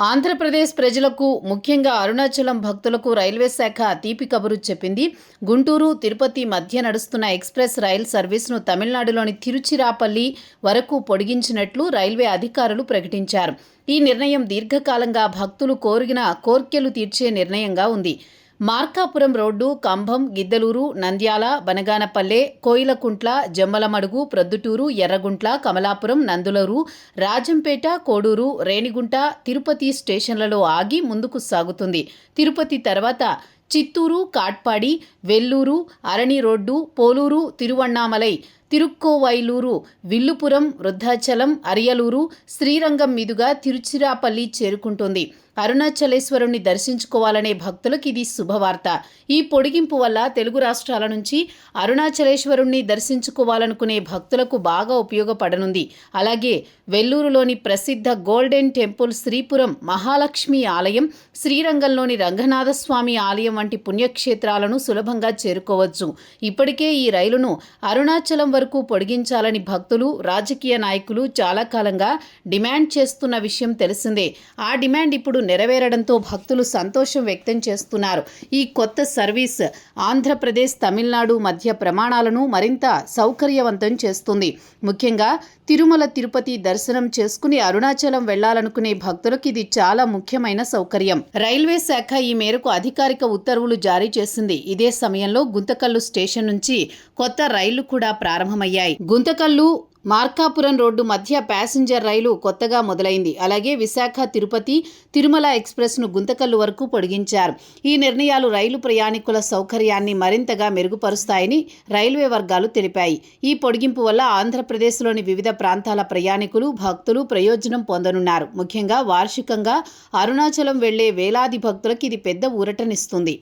ఆంధ్రప్రదేశ్ ప్రజలకు ముఖ్యంగా అరుణాచలం భక్తులకు రైల్వే శాఖ తీపి కబురు చెప్పింది. గుంటూరు తిరుపతి మధ్య నడుస్తున్న ఎక్స్ప్రెస్ రైల్ సర్వీస్ను తమిళనాడులోని తిరుచిరాపల్లి వరకు పొడిగించినట్లు రైల్వే అధికారులు ప్రకటించారు. ఈ నిర్ణయం దీర్ఘకాలంగా భక్తులు కోరిన కోర్కెలు తీర్చే నిర్ణయంగా ఉంది. మార్కాపురం రోడ్డు, కంభం, గిద్దలూరు, నంద్యాల, బనగానపల్లె, కోయిలకుంట్ల, జమ్మలమడుగు, ప్రొద్దుటూరు, ఎర్రగుంట్ల, కమలాపురం, నందులూరు, రాజంపేట, కోడూరు, రేణిగుంట, తిరుపతి స్టేషన్లలో ఆగి ముందుకు సాగుతుంది. తిరుపతి తర్వాత చిత్తూరు, కాట్పాడి, వెల్లూరు, అరణి రోడ్డు, పోలూరు, తిరువణ్ణామలై, తిరుక్కోవైలూరు, విల్లుపురం, వృద్ధాచలం, అరియలూరు, శ్రీరంగం మీదుగా తిరుచిరాపల్లి చేరుకుంటుంది. అరుణాచలేశ్వరుణ్ణి దర్శించుకోవాలనే భక్తులకు ఇది శుభవార్త. ఈ పొడిగింపు వల్ల తెలుగు రాష్ట్రాల నుంచి అరుణాచలేశ్వరుణ్ణి దర్శించుకోవాలనుకునే భక్తులకు బాగా ఉపయోగపడనుంది. అలాగే వెల్లూరులోని ప్రసిద్ధ గోల్డెన్ టెంపుల్, శ్రీపురం మహాలక్ష్మి ఆలయం, శ్రీరంగంలోని రంగనాథస్వామి ఆలయం వంటి పుణ్యక్షేత్రాలను సులభంగా చేరుకోవచ్చు. ఇప్పటికే ఈ రైలును అరుణాచలం వరకు పొడిగించాలని భక్తులు, రాజకీయ నాయకులు చాలా కాలంగా డిమాండ్ చేస్తున్న విషయం తెలిసిందే. ఆ డిమాండ్ ఇప్పుడు నెరవేరడంతో భక్తులు సంతోషం వ్యక్తం చేస్తున్నారు. ఈ కొత్త సర్వీస్ ఆంధ్రప్రదేశ్, తమిళనాడు మధ్య ప్రమాణాలను మరింత సౌకర్యవంతం చేస్తుంది. ముఖ్యంగా తిరుమల తిరుపతి దర్శనం చేసుకుని అరుణాచలం వెళ్లాలనుకునే భక్తులకు ఇది చాలా ముఖ్యమైన సౌకర్యం. రైల్వే శాఖ ఈ మేరకు అధికారిక ఉత్తర్వులు జారీ చేసింది. ఇదే సమయంలో గుంతకల్లు స్టేషన్ నుంచి కొత్త రైళ్లు కూడా ప్రారంభమయ్యాయి. గుంతకల్లు మార్కాపురం రోడ్డు మధ్య ప్యాసింజర్ రైలు కొత్తగా మొదలైంది. అలాగే విశాఖ తిరుపతి తిరుమల ఎక్స్ప్రెస్ను గుంతకల్లు వరకు పొడిగించారు. ఈ నిర్ణయాలు రైలు ప్రయాణికుల సౌకర్యాన్ని మరింతగా మెరుగుపరుస్తాయని రైల్వే వర్గాలు తెలిపాయి. ఈ పొడిగింపు వల్ల ఆంధ్రప్రదేశ్లోని వివిధ ప్రాంతాల ప్రయాణికులు, భక్తులు ప్రయోజనం పొందనున్నారు. ముఖ్యంగా వార్షికంగా అరుణాచలం వెళ్లే వేలాది భక్తులకు ఇది పెద్ద ఊరటనిస్తుంది.